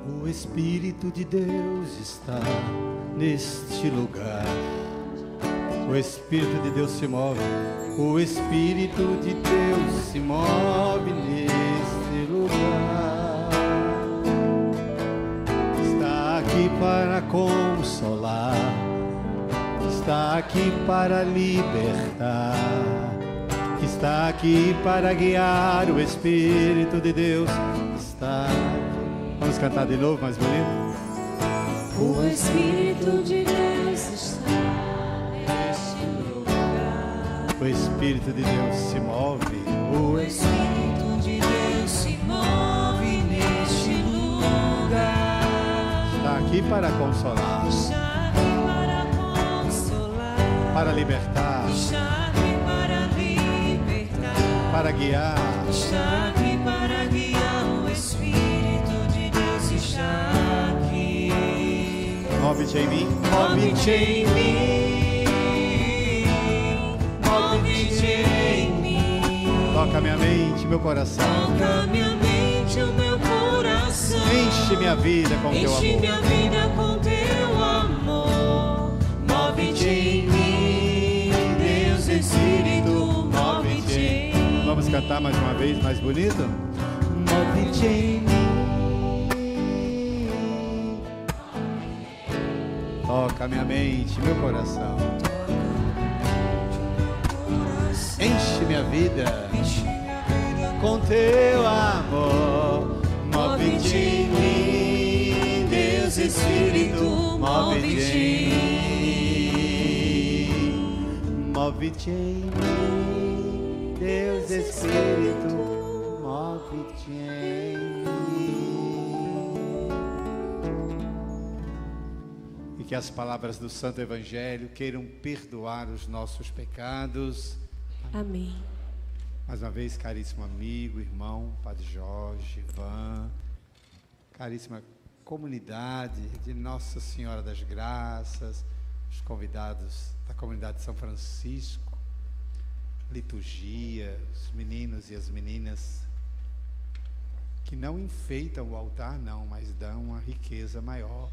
O Espírito de Deus está neste lugar. O Espírito de Deus se move. O Espírito de Deus se move neste lugar. Está aqui para consolar. Está aqui para libertar. Está aqui para guiar. O Espírito de Deus está. Vamos cantar de novo, mais bonito? O Espírito de Deus está neste lugar. O Espírito de Deus se move. O Espírito de Deus se move neste lugar. Está aqui para consolar. Está aqui para consolar. Para libertar. Está aqui para libertar. Para guiar. Está aqui para guiar. O Espírito de Deus está aqui. Move-te em mim. Move-te em mim. Move-te em mim. Toca minha mente, meu coração. Toca minha mente, o meu coração. Enche minha vida com teu Enche amor. minha vida com teu amor. Move-te em mim, Deus Espírito, move-te em mim. Vamos cantar mais uma vez, mais bonito? Move-te em mim. Toca minha mente, meu coração. Enche minha vida com teu amor. Move-te em mim, Deus Espírito, move-te em mim. Move-te em mim, Deus Espírito, move-te em mim. E que as palavras do Santo Evangelho queiram perdoar os nossos pecados. Amém. Mais uma vez, caríssimo amigo, irmão, Padre Jorge, Ivan, caríssima comunidade de Nossa Senhora das Graças, os convidados da comunidade de São Francisco, liturgia, os meninos e as meninas que não enfeitam o altar não, mas dão uma riqueza maior,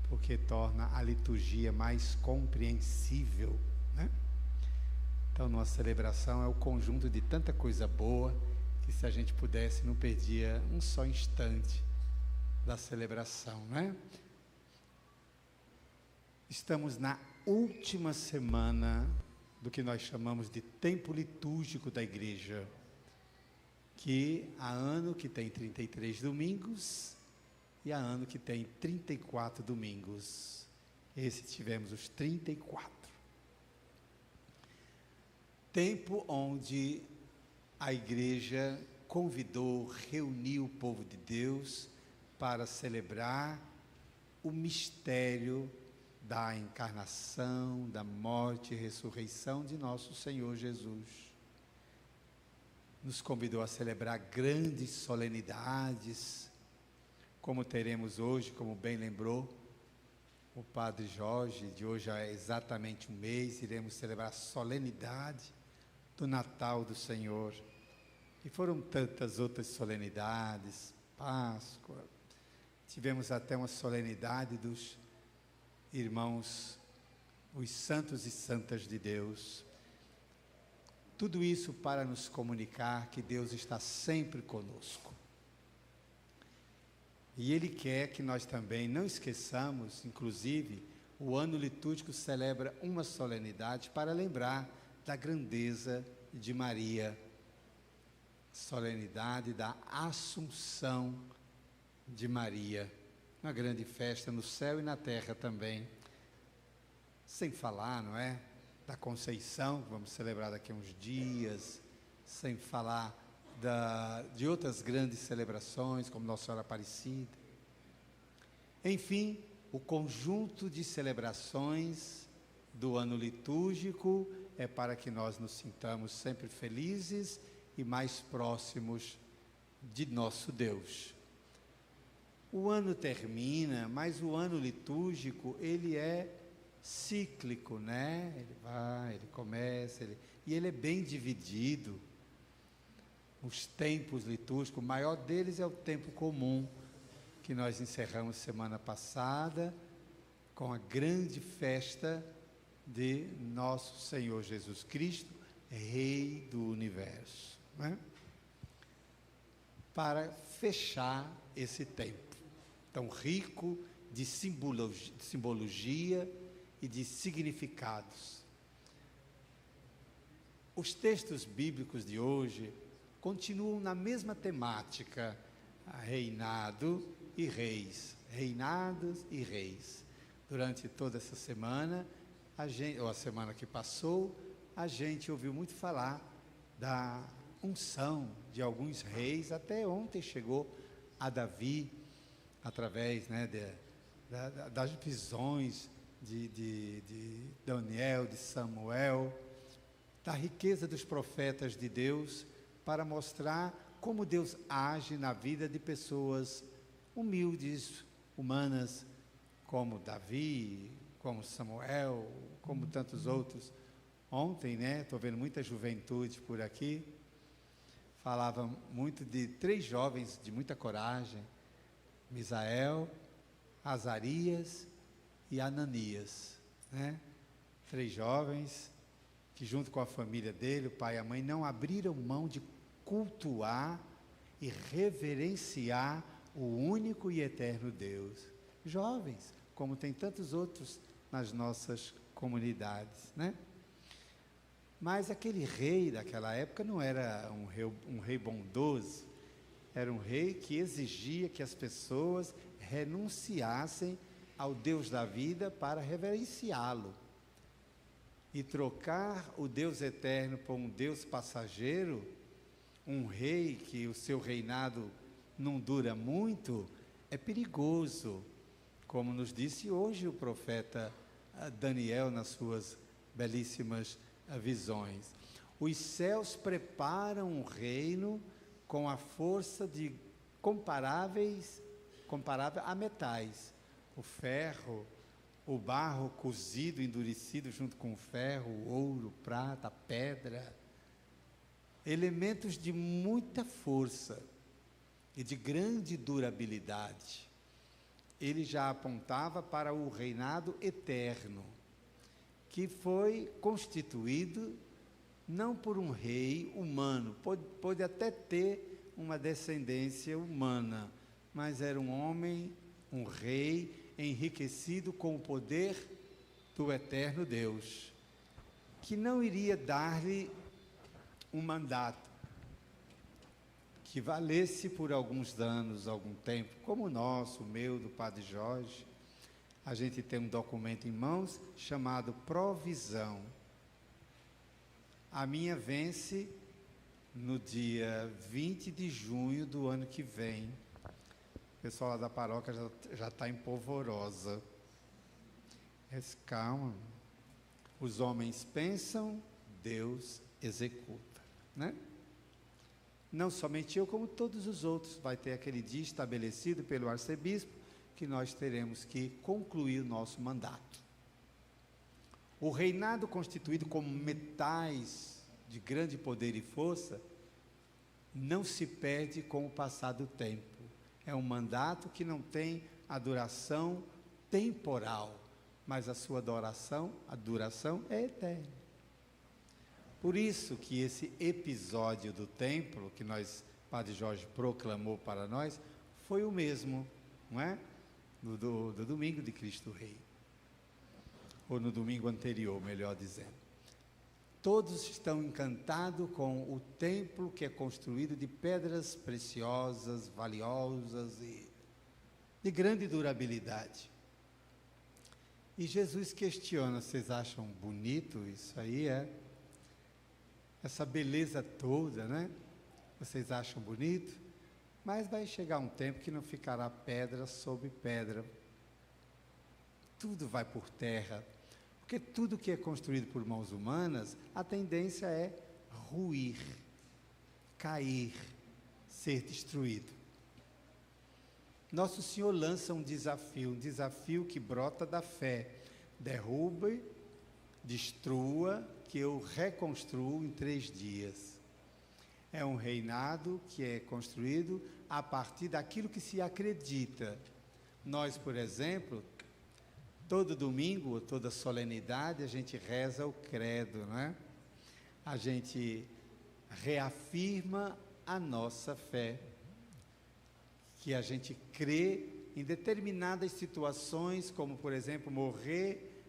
porque torna a liturgia mais compreensível, né? Então, nossa celebração é o conjunto de tanta coisa boa que, se a gente pudesse, não perdia um só instante da celebração, né? Estamos na última semana do que nós chamamos de tempo litúrgico da igreja, que há ano que tem 33 domingos e há ano que tem 34 domingos. Esse tivemos os 34. Tempo onde a igreja convidou, reuniu o povo de Deus para celebrar o mistério da encarnação, da morte e ressurreição de nosso Senhor Jesus. Nos convidou a celebrar grandes solenidades, como teremos hoje, como bem lembrou o Padre Jorge, de hoje há exatamente um mês, iremos celebrar a solenidade do Natal do Senhor. E foram tantas outras solenidades, Páscoa, tivemos até uma solenidade dos irmãos, os santos e santas de Deus. Tudo isso para nos comunicar que Deus está sempre conosco. E Ele quer que nós também não esqueçamos, inclusive, o ano litúrgico celebra uma solenidade para lembrar da grandeza de Maria, solenidade da Assunção de Maria, uma grande festa no céu e na terra também, sem falar, não é, da Conceição, que vamos celebrar daqui a uns dias, sem falar de outras grandes celebrações, como Nossa Senhora Aparecida. Enfim, o conjunto de celebrações do ano litúrgico é para que nós nos sintamos sempre felizes e mais próximos de nosso Deus. O ano termina, mas o ano litúrgico, ele é cíclico, né? Ele vai, ele começa, e ele é bem dividido. Os tempos litúrgicos, o maior deles é o tempo comum, que nós encerramos semana passada com a grande festa de nosso Senhor Jesus Cristo, Rei do Universo, né? Para fechar esse tempo tão rico de simbologia e de significados. Os textos bíblicos de hoje continuam na mesma temática, reinado e reis, reinados e reis. Durante toda essa semana, ou a semana que passou, a gente ouviu muito falar da unção de alguns reis. Até ontem chegou a Davi, através, né, das visões de Daniel, de Samuel, da riqueza dos profetas de Deus, para mostrar como Deus age na vida de pessoas humildes, humanas, como Davi, como Samuel, como tantos outros. Ontem, né, estou vendo muita juventude por aqui, falava muito de 3 jovens de muita coragem, Misael, Azarias e Ananias, né? 3 jovens que, junto com a família dele, o pai e a mãe, não abriram mão de cultuar e reverenciar o único e eterno Deus. Jovens, como tem tantos outros nas nossas comunidades, né? Mas aquele rei daquela época não era um rei bondoso, era um rei que exigia que as pessoas renunciassem ao Deus da vida para reverenciá-lo. E trocar o Deus eterno por um Deus passageiro, um rei que o seu reinado não dura muito, é perigoso, como nos disse hoje o profeta Daniel nas suas belíssimas visões. Os céus preparam um reino com a força comparável a metais. O ferro, o barro cozido, endurecido junto com o ferro, o ouro, prata, pedra, elementos de muita força e de grande durabilidade. Ele já apontava para o reinado eterno, que foi constituído não por um rei humano, pode até ter uma descendência humana, mas era um homem, um rei enriquecido com o poder do eterno Deus, que não iria dar-lhe um mandato que valesse por alguns anos, algum tempo, como o nosso, o meu, do Padre Jorge. A gente tem um documento em mãos chamado provisão. A minha vence no dia 20 de junho do ano que vem. O pessoal lá da paróquia já está em polvorosa. Mas calma. Os homens pensam, Deus executa, né? Não somente eu, como todos os outros. Vai ter aquele dia estabelecido pelo arcebispo, que nós teremos que concluir o nosso mandato. O reinado constituído como metais de grande poder e força não se perde com o passar do tempo. É um mandato que não tem a duração temporal, mas a sua duração é eterna. Por isso que esse episódio do templo, que Padre Jorge proclamou para nós, foi o mesmo, não é? Do domingo de Cristo Rei, ou no domingo anterior, melhor dizendo. Todos estão encantados com o templo que é construído de pedras preciosas, valiosas e de grande durabilidade. E Jesus questiona: vocês acham bonito isso aí? Essa beleza toda, né? Vocês acham bonito? Mas vai chegar um tempo que não ficará pedra sobre pedra. Tudo vai por terra. Porque tudo que é construído por mãos humanas, a tendência é ruir, cair, ser destruído. Nosso Senhor lança um desafio que brota da fé. Derrube, destrua, que eu reconstruo em 3 dias. É um reinado que é construído a partir daquilo que se acredita. Nós, por exemplo, todo domingo, toda solenidade, a gente reza o credo, não é? A gente reafirma a nossa fé, que a gente crê em determinadas situações, como, por exemplo, morrer,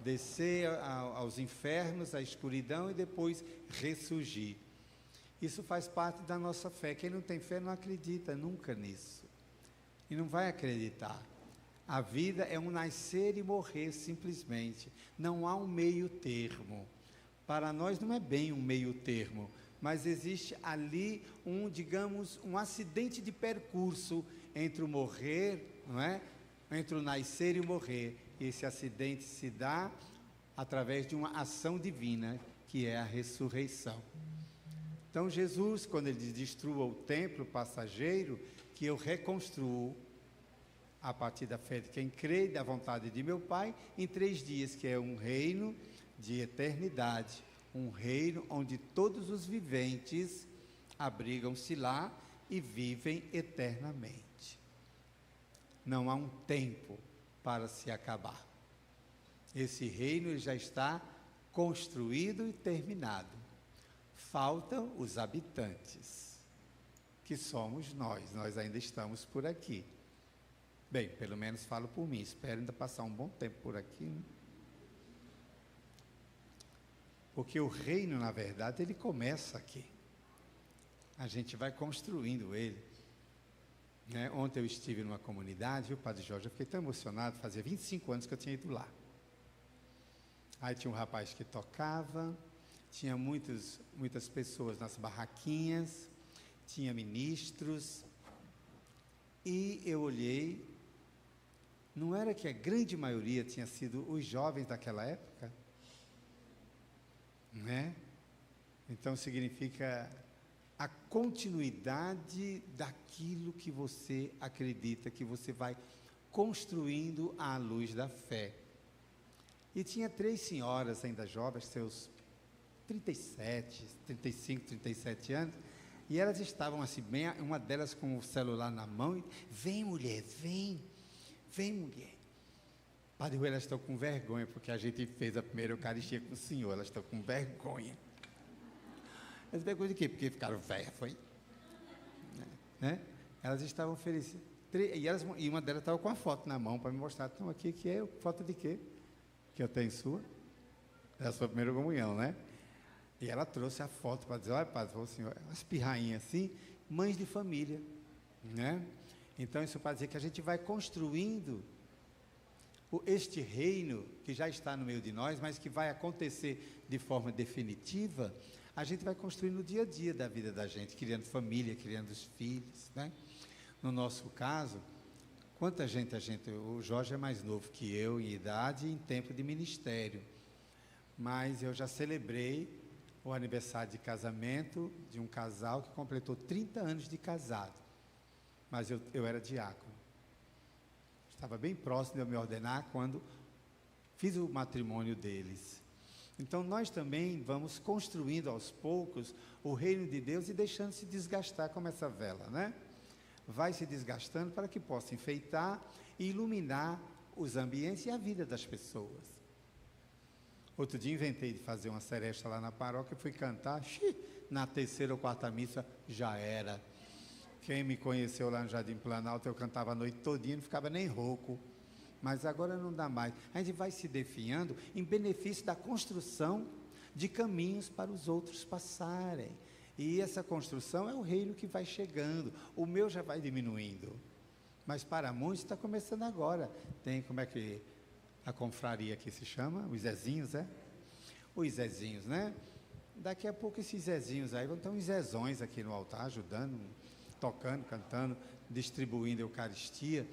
descer aos infernos, à escuridão e depois ressurgir. Isso faz parte da nossa fé. Quem não tem fé não acredita nunca nisso. E não vai acreditar. A vida é um nascer e morrer, simplesmente. Não há um meio termo. Para nós não é bem um meio termo, mas existe ali digamos, um acidente de percurso entre o morrer, não é? Entre o nascer e o morrer. E esse acidente se dá através de uma ação divina, que é a ressurreição. Então Jesus, quando ele diz, destrua o templo passageiro, que eu reconstruo a partir da fé de quem crê, da vontade de meu Pai, em 3 dias, que é um reino de eternidade, um reino onde todos os viventes abrigam-se lá e vivem eternamente. Não há um tempo para se acabar. Esse reino já está construído e terminado. Faltam os habitantes, que somos nós ainda estamos por aqui. Bem, pelo menos falo por mim, espero ainda passar um bom tempo por aqui, né? Porque o reino, na verdade, ele começa aqui. A gente vai construindo ele, né? Ontem eu estive numa comunidade, viu, Padre Jorge? Eu fiquei tão emocionado, fazia 25 anos que eu tinha ido lá. Aí tinha um rapaz que tocava, tinha muitas pessoas nas barraquinhas, tinha ministros, e eu olhei, não era que a grande maioria tinha sido os jovens daquela época? Né? Então significa a continuidade daquilo que você acredita, que você vai construindo à luz da fé. E tinha 3 senhoras ainda jovens, seus 37, 35, 37 anos, e elas estavam assim, bem, uma delas com o celular na mão, e, vem mulher, vem mulher. Padre Rui, elas estão com vergonha, porque a gente fez a primeira Eucaristia com o Senhor, elas estão com vergonha. Mas vergonha de quê? Porque ficaram velhas, foi? Né? Elas estavam felizes. E uma delas estava com a foto na mão para me mostrar, então aqui que é foto de quê? Que eu tenho sua? É a sua primeira comunhão, né? E ela trouxe a foto para dizer, olha, padre, falou assim, umas pirrainhas assim, mães de família, né? Então isso para dizer que a gente vai construindo este reino que já está no meio de nós, mas que vai acontecer de forma definitiva, a gente vai construir no dia a dia da vida da gente, criando família, criando os filhos, né? No nosso caso, quanta gente o Jorge é mais novo que eu em idade e em tempo de ministério, mas eu já celebrei o aniversário de casamento de um casal que completou 30 anos de casado, mas eu era diácono. Estava bem próximo de eu me ordenar quando fiz o matrimônio deles. Então nós também vamos construindo aos poucos o reino de Deus e deixando se desgastar como essa vela, né? Vai se desgastando para que possa enfeitar e iluminar os ambientes e a vida das pessoas. Outro dia inventei de fazer uma seresta lá na paróquia, fui cantar, na 3ª ou 4ª missa já era. Quem me conheceu lá no Jardim Planalto, eu cantava a noite todinha, não ficava nem rouco. Mas agora não dá mais. A gente vai se definhando em benefício da construção de caminhos para os outros passarem. E essa construção é o reino que vai chegando. O meu já vai diminuindo. Mas para muitos está começando agora. Tem, como é que a confraria aqui se chama? Os Zezinhos, é? Os Zezinhos, né? Daqui a pouco esses Zezinhos aí vão ter uns Zezões aqui no altar, ajudando, tocando, cantando, distribuindo a Eucaristia.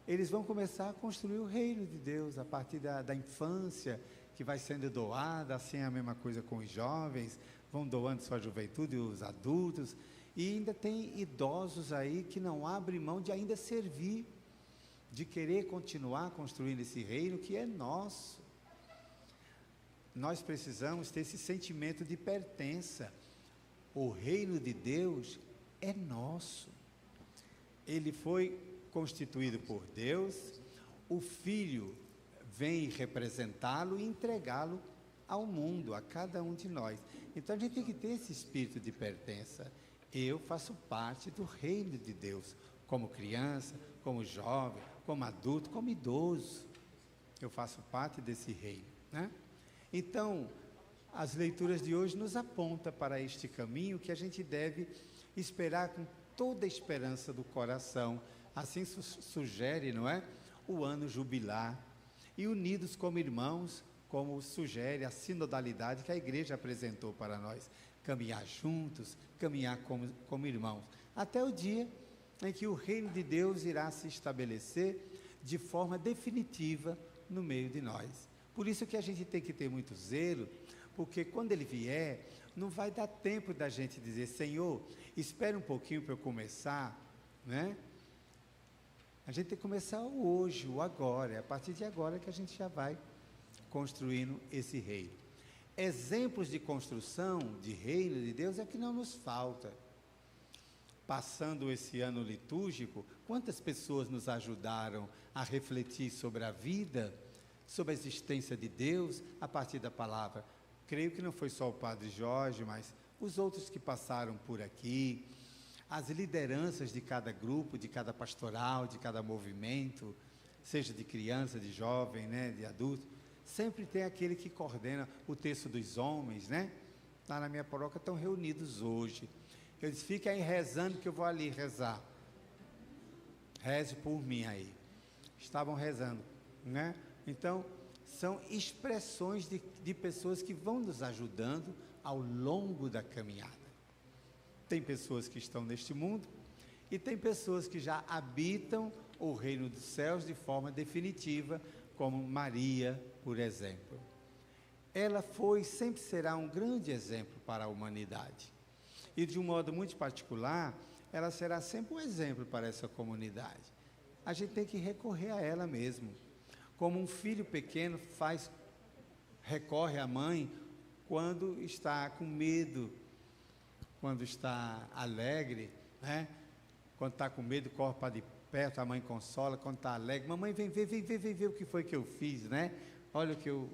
Eles vão começar a construir o reino de Deus a partir da infância, que vai sendo doada, assim é a mesma coisa com os jovens, vão doando sua juventude, os adultos, e ainda tem idosos aí que não abrem mão de ainda servir, de querer continuar construindo esse reino que é nosso. Nós precisamos ter esse sentimento de pertença. O reino de Deus é nosso. Ele foi constituído por Deus, o Filho vem representá-lo e entregá-lo ao mundo, a cada um de nós. Então a gente tem que ter esse espírito de pertença. Eu faço parte do reino de Deus, como criança, como jovem, como adulto, como idoso. Eu faço parte desse reino, né? Então, as leituras de hoje nos apontam para este caminho que a gente deve esperar com toda a esperança do coração. Assim sugere, não é? O ano jubilar. E unidos como irmãos, como sugere a sinodalidade que a igreja apresentou para nós. Caminhar juntos, caminhar como irmãos. Até o dia em que o reino de Deus irá se estabelecer de forma definitiva no meio de nós. Por isso que a gente tem que ter muito zelo, porque quando ele vier, não vai dar tempo da gente dizer, Senhor, espere um pouquinho para eu começar, né? A gente tem que começar o hoje, o agora, é a partir de agora que a gente já vai construindo esse reino. Exemplos de construção de reino de Deus é que não nos falta. Passando esse ano litúrgico, quantas pessoas nos ajudaram a refletir sobre a vida, sobre a existência de Deus, a partir da palavra. Creio que não foi só o Padre Jorge, mas os outros que passaram por aqui, as lideranças de cada grupo, de cada pastoral, de cada movimento, seja de criança, de jovem, né, de adulto, sempre tem aquele que coordena o texto dos homens, né? Lá na minha paróquia estão reunidos hoje. Eu disse, fica aí rezando que eu vou ali rezar. Reze por mim aí. Estavam rezando, né? Então, são expressões de pessoas que vão nos ajudando ao longo da caminhada. Tem pessoas que estão neste mundo e tem pessoas que já habitam o reino dos céus de forma definitiva, como Maria, por exemplo. Ela foi e sempre será um grande exemplo para a humanidade. E de um modo muito particular, ela será sempre um exemplo para essa comunidade. A gente tem que recorrer a ela mesmo. Como um filho pequeno recorre à mãe quando está com medo, quando está alegre, né? Quando está com medo, corre para de perto, a mãe consola. Quando está alegre, mamãe, vem ver o que foi que eu fiz, né? Olha o que eu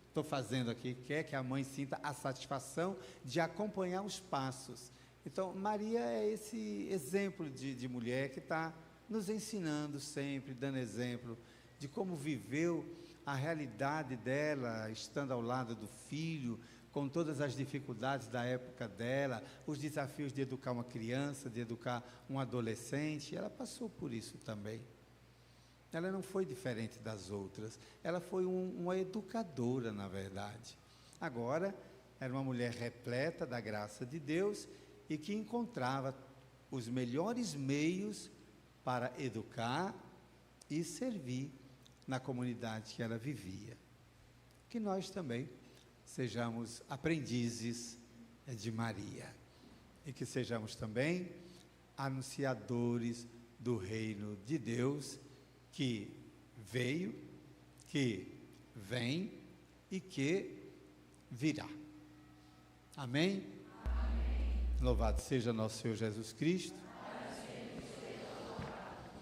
estou fazendo aqui. Quer que a mãe sinta a satisfação de acompanhar os passos. Então, Maria é esse exemplo de mulher que está nos ensinando sempre, dando exemplo de como viveu a realidade dela, estando ao lado do filho, com todas as dificuldades da época dela, os desafios de educar uma criança, de educar um adolescente. Ela passou por isso também. Ela não foi diferente das outras. Ela foi uma educadora, na verdade. Agora, era uma mulher repleta da graça de Deus e que encontrava os melhores meios para educar e servir na comunidade que ela vivia. Que nós também sejamos aprendizes de Maria e que sejamos também anunciadores do reino de Deus que veio, que vem e que virá. Amém? Amém. Louvado seja nosso Senhor Jesus Cristo.